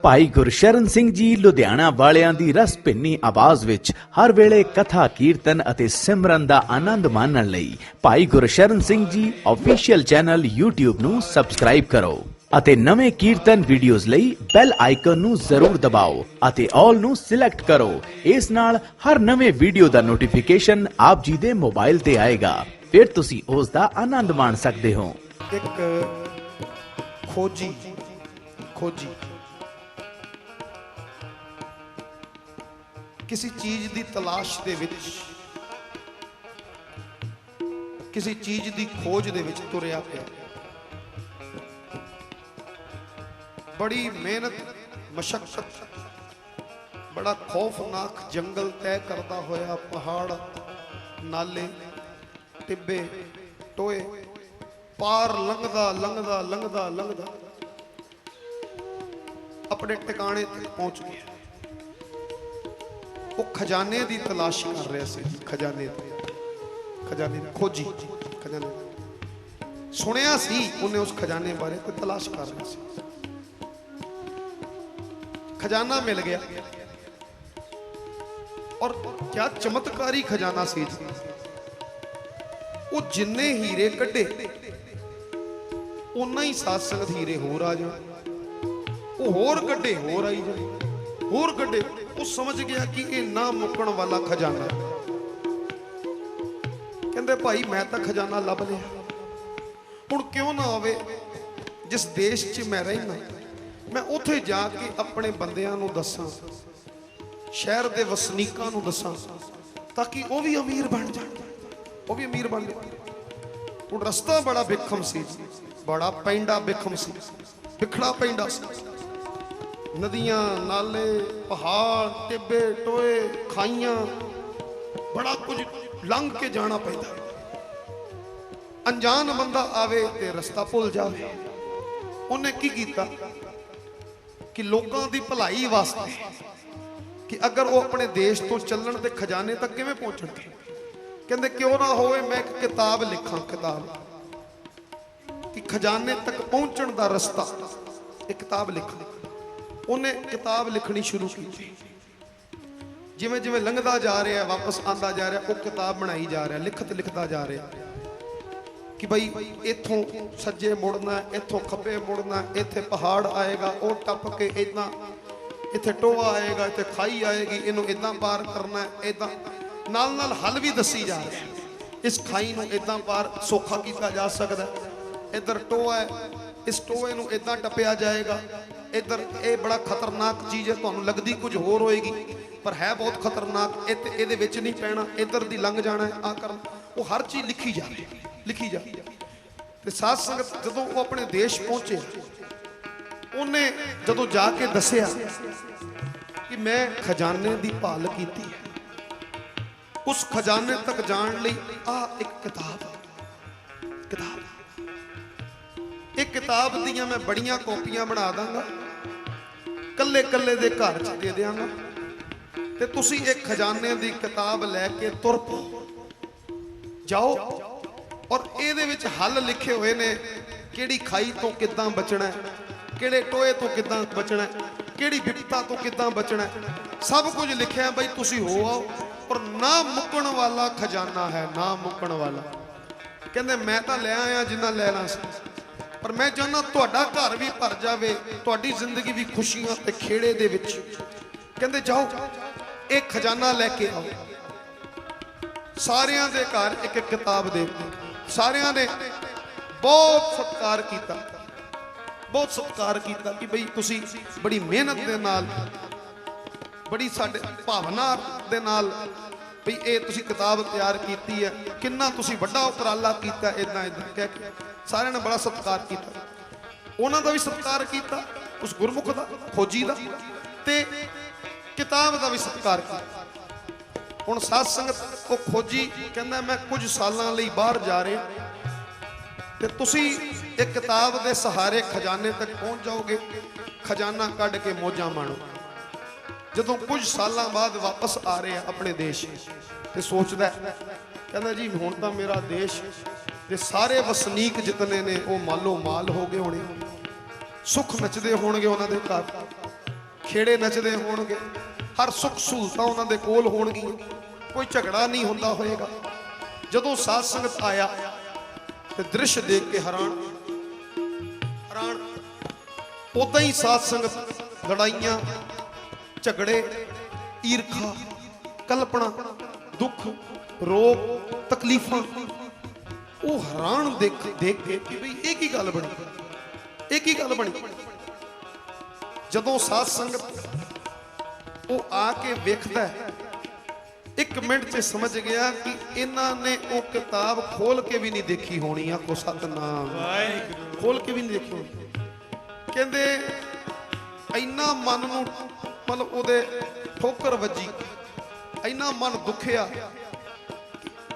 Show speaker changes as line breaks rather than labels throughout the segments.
ਭਾਈ ਗੁਰਸ਼ਰਨ ਸਿੰਘ ਜੀ ਲੁਧਿਆਣਾ ਵਾਲਿਆਂ ਦੀ ਰਸ ਭਿੰਨੀ ਆਵਾਜ਼ ਵਿੱਚ ਹਰ ਵੇਲੇ ਕਥਾ ਕੀਰਤਨ ਅਤੇ ਸਿਮਰਨ ਦਾ ਆਨੰਦ ਮਾਣਨ ਲਈ ਭਾਈ Gursharan Singh ji official channel YouTube ਨੂੰ ਸਬਸਕ੍ਰਾਈਬ ਕਰੋ ਅਤੇ ਨਵੇਂ ਕੀਰਤਨ ਵੀਡੀਓਜ਼ ਲਈ ਬੈਲ ਆਈਕਨ ਨੂੰ ਜ਼ਰੂਰ ਦਬਾਓ ਅਤੇ ਆਲ ਨੂੰ ਸਿਲੈਕਟ ਕਰੋ। ਇਸ ਨਾਲ ਹਰ ਨਵੇਂ ਵੀਡੀਓ ਦਾ ਨੋਟੀਫਿਕੇਸ਼ਨ ਆਪ ਜੀ ਦੇ ਮੋਬਾਈਲ ਤੇ ਆਏਗਾ, ਫਿਰ ਤੁਸੀਂ ਉਸ ਦਾ ਆਨੰਦ ਮਾਣ ਸਕਦੇ ਹੋ।
ਇੱਕ ਖੋਜੀ किसी चीज की तलाश दे विच, किसी चीज की खोज दे विच तुरिया पिया, बड़ी मेहनत मशक्कत, बड़ा खौफनाक जंगल तय करता होया, पहाड़ नाले टिब्बे टोए पार लंघदा लंघदा लंघदा लंघदा अपने टिकाणे तक पहुंच गया। वो खजाने की तलाश कर रहा सी, खजाने खोजी खजाने सुनिया सी उन्हें उस खजाने बारे तो तलाश कर रहा सी। खजाना मिल गया और क्या चमत्कारी खजाना सी। वो जिन्ने हीरे कढ़े उन्ना ही साथ संगत हीरे होर आ जाए, वो होर कढ़े होर आई जाए, होर कढ़े। वो समझ गया कि ये ना मुकण वाला खजाना। कहते भाई मैं तो खजाना लभ लिया, हुण क्यों ना आवे जिस देश च मैं रहना, मैं उत्थे जाके अपने बंदियां नूं दसां, शहर दे वसनीकां नूं दसां, ताकि वो भी अमीर बन जाण, वो भी अमीर बन जाण। हुण रस्ता बड़ा बिखम सी, बड़ा पैंडा बिखम सी, बिखड़ा पैंडा सी। नदियां नाले पहाड़ टिब्बे टोए खाइयां बड़ा कुछ लंघ के जाना पैदा। अनजान बंदा आवे ते रस्ता भुल जावे। उन्हें की कीता कि लोगों की भलाई वास्ते कि अगर वो अपने देश तो चलन ते खजाने तक किवें पहुंचणगे, कहंदे क्यों ना होवे मैं एक किताब लिखां, किताब कि खजाने तक पहुंचण दा रस्ता, एक किताब लिखां। उन्हें किताब लिखनी शुरू की। जिमें जिमें लंघदा जा रहा, वापस आंदा जा रहा, वो किताब बनाई जा रहा, लिखता जा रहा कि भाई इथों सज्जे मुड़ना, इथों खब्बे मुड़ना, इत्थे पहाड़ आएगा, वो टप के इदा, इत्थे टोआ आएगा, इत्थे खाई आएगी, इनू इदा पार करना, इदा नाल नाल हल भी दसी जा रहा है। इस खाई नू इदा पार सौखा किया जा सकता है, इधर टोआ है, इस टोए नू इदा टपया जाएगा, इधर ये बड़ा खतरनाक चीज़ है, तुहानू लगदी कुछ होर होएगी पर है बहुत खतरनाक, इहदे विच नहीं पैना, इधर दी लंघ जाना है, आ करना। वो हर चीज़ लिखी जा रही। ते साध संगत जदों वो अपने देश पहुंचे, उन्हें जदों जाके दसिया कि मैं खजाने की भाल की, उस खजाने तक जान लई आ एक किताब एक किताब दियां मैं बड़ियां कॉपियां बना दांगा, कल्ले कल्ले दे घर च दे देंगा, ते तुसी एक खजाने दी किताब लैके तुर पो जाओ। और इहदे विच हल लिखे हुए ने, किहड़ी खाई तो किदां बचना है, किहड़े टोए तो किदां बचना है, किहड़ी विपता तो किदां बचना है, सब कुछ लिखा है। बई तुसी हो आओ, और ना मुकण वाला खजाना है, ना मुकण वाला। कहंदे मैं तो लै आया जिन्ना लैना सी, पर मैं चाहना तुहाडा घर भी भर जावे, तुहाडी जिंदगी भी खुशियां ते खेड़े दे विच। कहंदे जाओ एक खजाना लैके आओ। सारियां दे घर एक एक किताब दे, सारियां ने बहुत सत्कार कीता, बहुत सत्कार कीता कि बई तुसी बड़ी मेहनत दे नाल, बड़ी साडे भावना दे नाल बई ये तुसी किताब तैयार कीती है, किन्ना तुसी वड्डा उपराला कीता, इदां इदां कह के सारे ने बड़ा सत्कार किया। उन्हों का भी सत्कार किया, उस गुरमुख का, खोजी का, ते किताब का भी सत्कार किया। हुण साध संगत वो खोजी कहना मैं कुछ सालों लई बाहर जा रहा, ते तुसी एक किताब के सहारे खजाने तक पहुँच जाओगे, खजाना कढ़ के मौजा माणो। जदों कुछ सालों बाद वापस आ रहे हैं अपने देश, ते सोचदा कहना जी हुण तां मेरा देश ते सारे वसनीक जितने ने वो मालो माल हो गए होने, सुख नचदे होणगे उन्हां दे घर। ਖੇੜੇ ਨੱਚਦੇ ਹੋਣਗੇ, ਹਰ ਸੁੱਖ ਸਹੂਲਤਾਂ ਉਹਨਾਂ ਦੇ ਕੋਲ ਹੋਣਗੀਆਂ, ਕੋਈ ਝਗੜਾ ਨਹੀਂ ਹੁੰਦਾ ਹੋਏਗਾ। ਜਦੋਂ ਸਾਧ ਸੰਗਤ ਆਇਆ ਤੇ ਦ੍ਰਿਸ਼ ਦੇਖ ਕੇ ਹੈਰਾਨ ਉਦਾਂ ਹੀ ਸਾਧ ਸੰਗਤ ਲੜਾਈਆਂ, ਝਗੜੇ, ਈਰਖਾ, ਕਲਪਨਾ, ਦੁੱਖ, ਰੋਗ, ਤਕਲੀਫਾਂ, ਉਹ ਹੈਰਾਨ ਦੇਖ ਕੇ ਕਿ ਬਈ ਇਹ ਕੀ ਗੱਲ ਬਣੀ, ਇਹ ਕੀ ਗੱਲ ਬਣੀ। ਜਦੋਂ ਸਾਧ ਸੰਗਤ ਉਹ ਆ ਕੇ ਵੇਖਦਾ, 1 ਮਿੰਟ 'ਚ ਸਮਝ ਗਿਆ ਕਿ ਇਹਨਾਂ ਨੇ ਉਹ ਕਿਤਾਬ ਖੋਲ ਕੇ ਵੀ ਨਹੀਂ ਦੇਖੀ ਹੋਣੀ। ਆਖੋ ਸਤਨਾਮ ਵਾਹਿਗੁਰੂ। ਖੋਲ ਕੇ ਵੀ ਨਹੀਂ ਦੇਖੀ ਹੋਣੀ। ਕਹਿੰਦੇ ਇੰਨਾ ਮਨ ਨੂੰ ਮਤਲਬ ਉਹਦੇ ਠੋਕਰ ਵੱਜੀ, ਇੰਨਾ ਮਨ ਦੁਖਿਆ,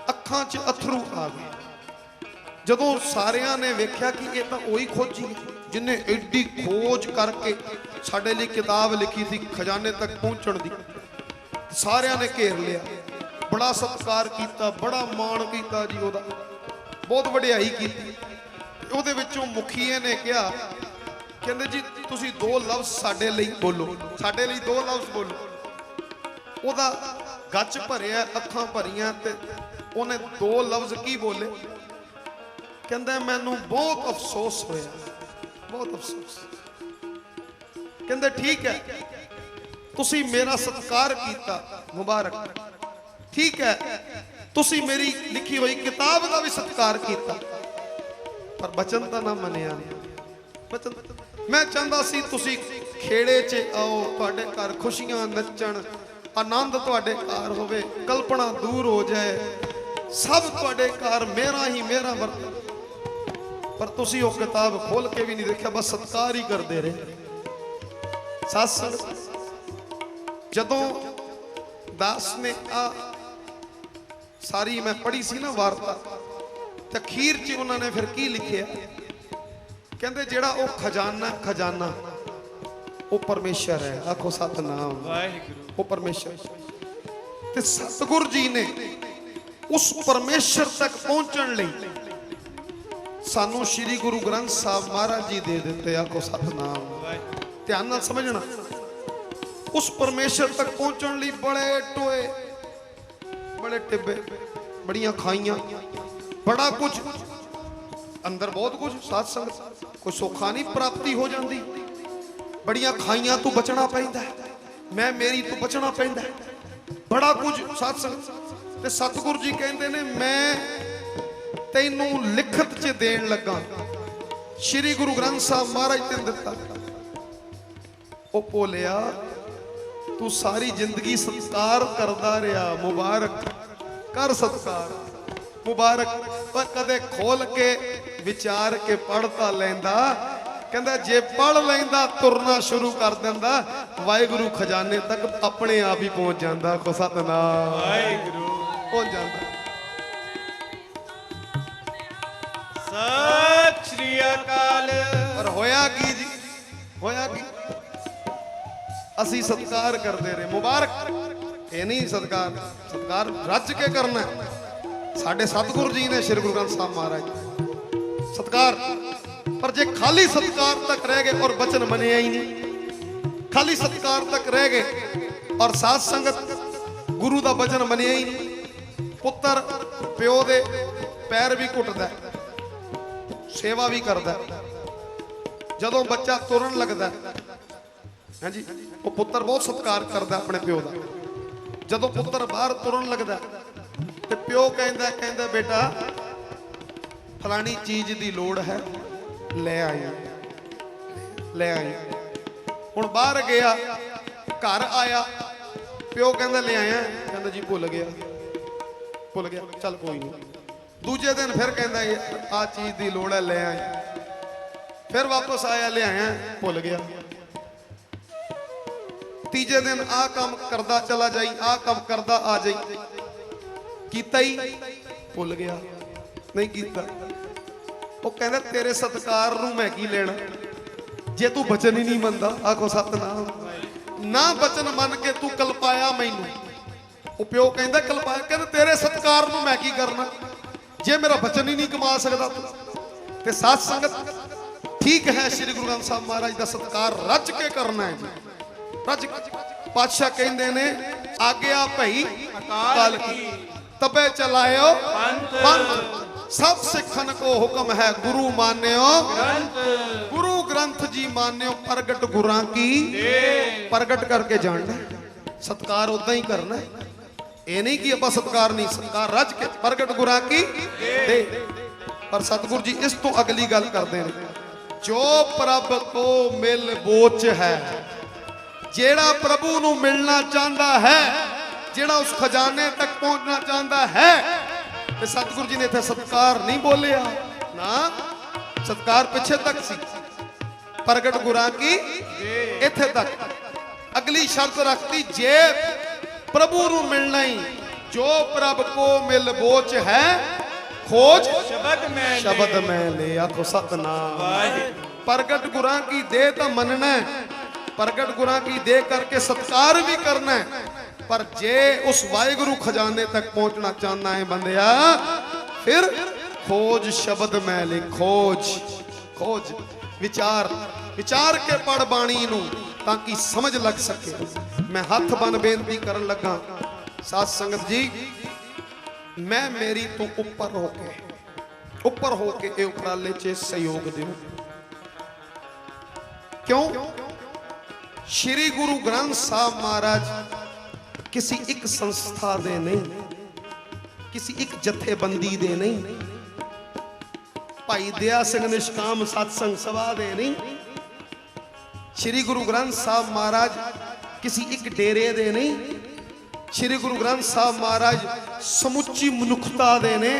ਅੱਖਾਂ 'ਚ ਅਥਰੂ ਆ ਗਏ। ਜਦੋਂ ਸਾਰਿਆਂ ਨੇ ਵੇਖਿਆ ਕਿ ਇਹ ਤਾਂ ਉਹੀ ਖੋਜੀ ਜਿਨੇ ਐਡੀ ਖੋਜ ਕਰਕੇ ਸਾਡੇ ਲਈ ਕਿਤਾਬ ਲਿਖੀ ਸੀ ਖਜ਼ਾਨੇ ਤੱਕ ਪਹੁੰਚਣ ਦੀ, ਸਾਰਿਆਂ ਨੇ ਘੇਰ ਲਿਆ, ਬੜਾ ਸਤਿਕਾਰ ਕੀਤਾ, ਬੜਾ ਮਾਣ ਕੀਤਾ ਜੀ, ਉਹਦਾ ਬਹੁਤ ਵਡਿਆਈ ਕੀਤੀ। ਉਹਦੇ ਵਿੱਚੋਂ ਮੁਖੀਏ ਨੇ ਕਿਹਾ, ਕਹਿੰਦੇ ਜੀ ਤੁਸੀਂ 2 ਲਫ਼ਜ਼ ਸਾਡੇ ਲਈ ਬੋਲੋ, ਸਾਡੇ ਲਈ 2 ਲਫ਼ਜ਼ ਬੋਲੋ। ਉਹਦਾ ਗੱਚ ਭਰਿਆ, ਅੱਖਾਂ ਭਰੀਆਂ, ਤੇ ਉਹਨੇ 2 ਲਫ਼ਜ਼ ਕੀ ਬੋਲੇ? ਕਹਿੰਦਾ ਮੈਨੂੰ ਬਹੁਤ ਅਫਸੋਸ ਹੋਇਆ, ਬਹੁਤ ਅਫਸੋਸ। ਕਹਿੰਦੇ ਠੀਕ ਹੈ, ਤੁਸੀਂ ਮੇਰਾ ਸਤਿਕਾਰ ਕੀਤਾ, ਮੁਬਾਰਕ, ਠੀਕ ਹੈ, ਤੁਸੀਂ ਮੇਰੀ ਲਿਖੀ ਹੋਈ ਕਿਤਾਬ ਦਾ ਵੀ ਸਤਿਕਾਰ ਕੀਤਾ, ਪਰ ਬਚਨ ਤਾਂ ਨਾ ਮੰਨਿਆ। ਬਚਨ ਮੈਂ ਚਾਹੁੰਦਾ ਸੀ ਤੁਸੀਂ ਖੇੜੇ 'ਚ ਆਓ, ਤੁਹਾਡੇ ਘਰ ਖੁਸ਼ੀਆਂ ਨੱਚਣ, ਆਨੰਦ ਤੁਹਾਡੇ ਘਰ ਹੋਵੇ, ਕਲਪਨਾ ਦੂਰ ਹੋ ਜਾਏ, ਸਭ ਤੁਹਾਡੇ ਘਰ ਮੇਰਾ ਹੀ ਮੇਰਾ ਵਰਤ, ਪਰ ਤੁਸੀਂ ਉਹ ਕਿਤਾਬ ਖੋਲ ਕੇ ਵੀ ਨਹੀਂ ਦੇਖਿਆ, ਬਸ ਸਤਿਕਾਰ ਹੀ ਕਰਦੇ ਰਹੇ। ਸਾਧ ਸੰਗਤ ਜਦੋਂ ਦਾਸ ਨੇ ਆ ਸਾਰੀ ਮੈਂ ਪੜ੍ਹੀ ਸੀ ਨਾ ਵਾਰਤਾ, ਤੇ ਅਖੀਰ 'ਚ ਉਹਨਾਂ ਨੇ ਫਿਰ ਕੀ ਲਿਖਿਆ? ਕਹਿੰਦੇ ਜਿਹੜਾ ਉਹ ਖਜ਼ਾਨਾ ਉਹ ਪਰਮੇਸ਼ਰ ਹੈ। ਆਖੋ ਸਤਨਾਮ ਵਾਹਿਗੁਰੂ। ਉਹ ਪਰਮੇਸ਼ਰ, ਤੇ ਸਤਿਗੁਰ ਜੀ ਨੇ ਉਸ ਪਰਮੇਸ਼ਰ ਤੱਕ ਪਹੁੰਚਣ ਲਈ ਸਾਨੂੰ ਸ੍ਰੀ ਗੁਰੂ ਗ੍ਰੰਥ ਸਾਹਿਬ ਮਹਾਰਾਜ ਜੀ ਦੇ ਦਿੱਤੇ। ਆਖੋ ਸਤਨਾਮ। ਧਿਆਨ ਨਾਲ ਸਮਝਣਾ, ਉਸ ਪਰਮੇਸ਼ਰ ਤੱਕ ਪਹੁੰਚਣ ਲਈ ਬੜੇ ਟੋਏ, ਬੜੇ ਟਿੱਬੇ, ਬੜੀਆਂ ਖਾਈਆਂ, ਬੜਾ ਕੁਝ ਅੰਦਰ, ਬਹੁਤ ਕੁਝ। ਸਾਧ ਸੰਗਤ ਕੋਈ ਸੌਖਾ ਨਹੀਂ ਪ੍ਰਾਪਤੀ ਹੋ ਜਾਂਦੀ, ਬੜੀਆਂ ਖਾਈਆਂ ਤੋਂ ਬਚਣਾ ਪੈਂਦਾ, ਮੈਂ ਮੇਰੀ ਤੋਂ ਬਚਣਾ ਪੈਂਦਾ, ਬੜਾ ਕੁਝ। ਸਾਧ ਸੰਗਤ ਤੇ ਸਤਿਗੁਰੂ ਜੀ ਕਹਿੰਦੇ ਨੇ ਮੈਂ ਤੈਨੂੰ ਲਿਖਤ 'ਚ ਦੇਣ ਲੱਗਾ, ਸ੍ਰੀ ਗੁਰੂ ਗ੍ਰੰਥ ਸਾਹਿਬ ਮਹਾਰਾਜ ਤੈਨੂੰ ਦਿੱਤਾ। ਉਹ ਭੋਲਿਆ ਤੂੰ ਸਾਰੀ ਜ਼ਿੰਦਗੀ ਸਤਿਕਾਰ ਕਰਦਾ ਰਿਹਾ, ਮੁਬਾਰਕ ਕਰ ਸਤਿਕਾਰ, ਮੁਬਾਰਕ। ਪਰ ਕਦੇ ਖੋਲ ਕੇ ਵਿਚਾਰ ਕੇ ਪੜ੍ਹ ਤਾਂ ਲੈਂਦਾ। ਕਹਿੰਦਾ ਜੇ ਪੜ੍ਹ ਲੈਂਦਾ, ਤੁਰਨਾ ਸ਼ੁਰੂ ਕਰ ਦਿੰਦਾ, ਵਾਹਿਗੁਰੂ ਖਜ਼ਾਨੇ ਤੱਕ ਆਪਣੇ ਆਪ ਹੀ ਪਹੁੰਚ ਜਾਂਦਾ। ਕੋ ਸਤਨਾਮ ਵਾਹਿਗੁਰੂ, ਪਹੁੰਚ ਜਾਂਦਾ।
ਸਤਿ ਸ਼੍ਰੀ ਅਕਾਲ।
ਪਰ ਹੋਇਆ ਕੀ ਜੀ, ਹੋਇਆ ਕੀ? ਅਸੀਂ ਸਤਿਕਾਰ ਕਰਦੇ ਰਹੇ, ਮੁਬਾਰਕ। ਇਹ ਨਹੀਂ ਸਤਿਕਾਰ, ਸਤਿਕਾਰ ਰੱਜ ਕੇ ਕਰਨਾ। ਸਾਡੇ ਸਤਿਗੁਰੂ ਜੀ ਨੇ ਸ੍ਰੀ ਗੁਰੂ ਗ੍ਰੰਥ ਸਾਹਿਬ ਮਹਾਰਾਜ ਸਤਿਕਾਰ, ਪਰ ਜੇ ਖਾਲੀ ਸਤਿਕਾਰ ਤੱਕ ਰਹਿ ਗਏ ਔਰ ਬਚਨ ਮੰਨਿਆ ਹੀ ਨਹੀਂ, ਖਾਲੀ ਸਤਿਕਾਰ ਤੱਕ ਰਹਿ ਗਏ ਔਰ ਸਾਧ ਸੰਗਤ ਗੁਰੂ ਦਾ ਬਚਨ ਮੰਨਿਆ ਹੀ ਨਹੀਂ। ਪੁੱਤਰ ਪਿਓ ਦੇ ਪੈਰ ਵੀ ਘੁੱਟਦਾ, ਸੇਵਾ ਵੀ ਕਰਦਾ। ਜਦੋਂ ਬੱਚਾ ਤੁਰਨ ਲੱਗਦਾ, ਹਾਂਜੀ, ਉਹ ਪੁੱਤਰ ਬਹੁਤ ਸਤਿਕਾਰ ਕਰਦਾ ਆਪਣੇ ਪਿਓ ਦਾ। ਜਦੋਂ ਪੁੱਤਰ ਬਾਹਰ ਤੁਰਨ ਲੱਗਦਾ ਤੇ ਪਿਓ ਕਹਿੰਦਾ ਬੇਟਾ ਫਲਾਣੀ ਚੀਜ਼ ਦੀ ਲੋੜ ਹੈ, ਲੈ ਆਈ, ਲੈ ਆਈ। ਹੁਣ ਬਾਹਰ ਗਿਆ, ਘਰ ਆਇਆ, ਪਿਓ ਕਹਿੰਦਾ ਲੈ ਆਇਆ, ਕਹਿੰਦਾ ਜੀ ਭੁੱਲ ਗਿਆ, ਭੁੱਲ ਗਿਆ, ਚੱਲ ਕੋਈ ਨਹੀਂ। ਦੂਜੇ ਦਿਨ ਫਿਰ ਕਹਿੰਦਾ ਆ ਚੀਜ਼ ਦੀ ਲੋੜ ਹੈ, ਲੈ ਆਈ। ਫਿਰ ਵਾਪਸ ਆਇਆ, ਲੈ ਆਇਆ, ਭੁੱਲ ਗਿਆ। ਤੀਜੇ ਦਿਨ ਆ ਕੰਮ ਕਰਦਾ ਚਲਾ ਜਾਈ, ਆ ਕੰਮ ਕਰਦਾ ਆ ਜਾਈ, ਕੀਤਾ ਹੀ ਭੁੱਲ ਗਿਆ, ਨਹੀਂ ਕੀਤਾ। ਉਹ ਕਹਿੰਦਾ ਤੇਰੇ ਸਤਿਕਾਰ ਨੂੰ ਮੈਂ ਕੀ ਲੈਣਾ ਜੇ ਤੂੰ ਬਚਨ ਹੀ ਨਹੀਂ ਮੰਨਦਾ। ਆਖੋ ਸਤਨਾਮ। ਨਾ ਬਚਨ ਮੰਨ ਕੇ ਤੂੰ ਕਲਪਾਇਆ ਮੈਨੂੰ। ਉਹ ਪਿਓ ਕਹਿੰਦਾ ਕਲਪਾਇਆ, ਕਹਿੰਦਾ ਤੇਰੇ ਸਤਿਕਾਰ ਨੂੰ ਮੈਂ ਕੀ ਕਰਨਾ ਜੇ ਮੇਰਾ ਬਚਨ ਹੀ ਨਹੀਂ ਕਮਾ ਸਕਦਾ ਤੂੰ। ਤੇ ਸਾਧ ਸੰਗਤ ਠੀਕ ਹੈ, ਸ੍ਰੀ ਗੁਰੂ ਗ੍ਰੰਥ ਸਾਹਿਬ ਮਹਾਰਾਜ ਦਾ ਸਤਿਕਾਰ ਰੱਜ ਕੇ ਕਰਨਾ ਹੈ ਜੀ, रज पातशाह कहते ने आज्ञा भई अकाल की तबे चलायो पंथ सब सिखन को हुक्म है गुरु मान्यो गुरु ग्रंथ जी मान्यो प्रगट गुरां की प्रगट करके जानना सत्कार उदा ही करना ये नहीं कि आप सत्कार नहीं सत्कार रज के प्रगट गुरां की दे पर सतगुरु जी इस तो अगली गल करते हैं जो प्रभ को मिल बोच है जेड़ा प्रभु नू मिलना चाहता है जेड़ा उस खजाने तक पहुंचना चाहता है ते सतगुरु जी ने इत्थे सत्कार नहीं बोलिया ना सत्कार पिछे तक सी प्रगट गुरां की इत्थे तक अगली शर्त रखती जे प्रभु नू मिलना ही जो प्रभ को मिल बोच है खोज शब्द में ले आखो सतनाम प्रगट गुरां की दे तो मनना है प्रगट गुरां की दे करके सत्कार भी करना है पर जे उस वाहिगुरु खजाने तक पहुंचना चाहना है बंदिया फिर खोज शब्द में ले खोज खोज विचार विचार के पढ़ बाणी नू ताकि समझ लग सके मैं हाथ बन बेनती करन लगा साध संगत जी मैं मेरी तो ऊपर होके ये उपराले च सहयोग दो क्यों श्री गुरु ग्रंथ साहब महाराज किसी एक संस्था दे नहीं किसी एक जथेबंदी दे नहीं भाई दया सिंह निष्काम सत्संग सभा दे नहीं श्री गुरु ग्रंथ साहब महाराज किसी एक डेरे दे नहीं श्री गुरु ग्रंथ साहब महाराज समुची मनुखता दे ने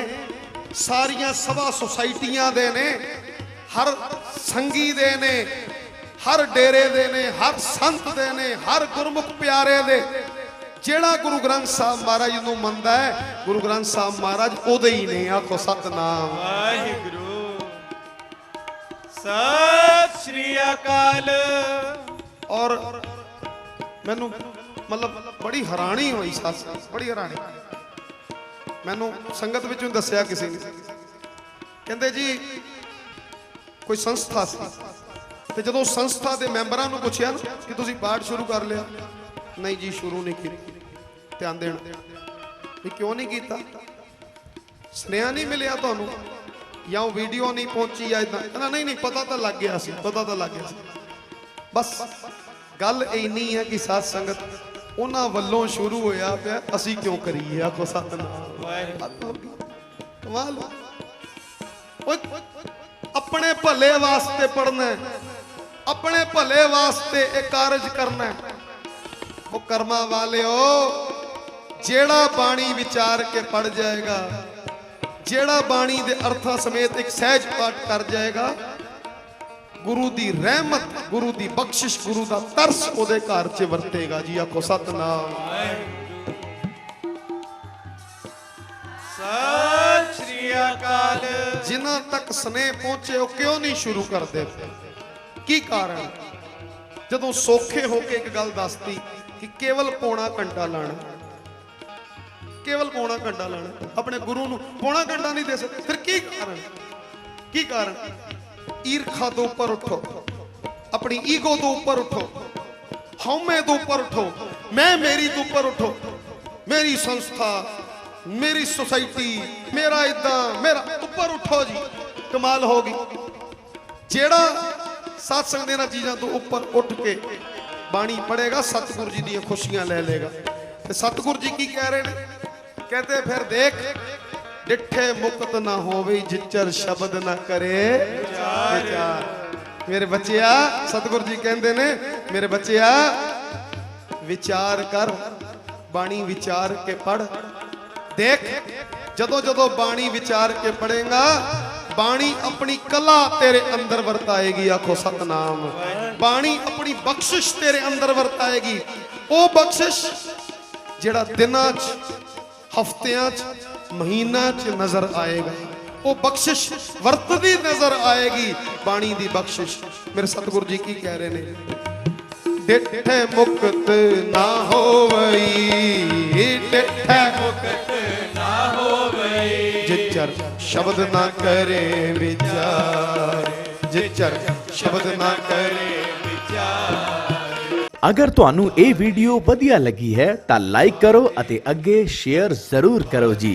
सारियां सभा सोसाइटियां दे ने हर संगी दे ने हर डेरे दे ने हर संत दे ने हर गुरमुख प्यारे दे जेड़ा गुरु ग्रंथ साहब महाराज नूं मनदा है गुरु ग्रंथ साहब महाराज ओदे ही ने आखो सतनाम
वाहिगुरु सत श्री अकाल
और मैनू मतलब बड़ी हैरानी हुई सस बड़ी हैरानी मैनू संगत विचों दस्या किसी ने कहंदे जी कोई संस्था सी ते जदों संस्था दे मैंबरां नूं पुछया ना कि तुसीं पाठ शुरू कर लिया नहीं जी शुरू नहीं की ध्यान देना भी क्यों नहीं किया स्नेहा नहीं मिलिया तुहानूं या वो वीडियो नहीं पहुंची या इदां कहना नहीं नहीं पता तो लग गया सी पता तो लग गया सी बस गल इन्नी है कि साध संगत उन्हां वल्लों शुरू होया पिया असीं क्यों करिए आखो सतनाम कमाल अपने भले वास्ते पढ़ना है अपने भले वास्ते एक कारज करना है वो कर्मा वाले हो जेड़ा बाणी विचार के पढ़ जाएगा जेड़ा बाणी दे अर्थां समेत एक सहज पाठ कर जाएगा गुरु दी रहमत गुरु दी बख्शिश गुरु दा तरस ओदे घर च वरतेगा जी आखो सतनाम
सत श्री अकाल
जिन्हां तक स्नेह पहुंचे वो क्यों नहीं शुरू करते की कारण जदों सौखे होके एक गल दसती कि केवल पौना घंटा लाना केवल पौना घंटा लाना अपने गुरु नूं पौना घंटा नहीं दे सकते फिर की कारण ईर्खा तो ऊपर उठो अपनी ईगो तो ऊपर उठो हौमे तो ऊपर उठो मैं मेरी तो ऊपर उठो मेरी संस्था मेरी सोसाइटी मेरा इदा मेरा ऊपर उठो जी कमाल होगी जेड़ा सत्संग देना चीज़ों तो ऊपर उठ के बाणी पढ़ेगा सतगुरु जी दी खुशियां ले लेगा सतगुरु जी की कह रहे हैं कहते फिर देख डिठे मुक्त ना होवे जिचर शब्द ना करे विचार मेरे बच्चिया सतगुरु जी कहते ने मेरे बच्चिया विचार कर बाणी विचार के पढ़ देख जदों जदों बाणी विचार के पढ़ेगा बाणी अपनी कला तेरे अंदर वरताएगी आखो सतनाम बाणी अपनी बख्शिश तेरे अंदर वरताएगी वो बख्शिश जेड़ा दिनां च हफ्तियां च महीना च नजर आएगा वो बख्शिश वरतदी नजर आएगी बाणी दी बख्शिश मेरे सतगुरु जी की कह रहे ने डिठे मुक्त ना होवई डिठे मुक्त
ना होवई
जिचर शब्द ना करे विचार जिचर शब्द ना करे
विचार
ਅਗਰ ਤੁਹਾਨੂੰ ਇਹ ਵੀਡੀਓ ਵਧੀਆ ਲੱਗੀ ਹੈ ਤਾਂ ਲਾਈਕ ਕਰੋ ਅਤੇ ਅੱਗੇ ਸ਼ੇਅਰ ਜ਼ਰੂਰ ਕਰੋ ਜੀ।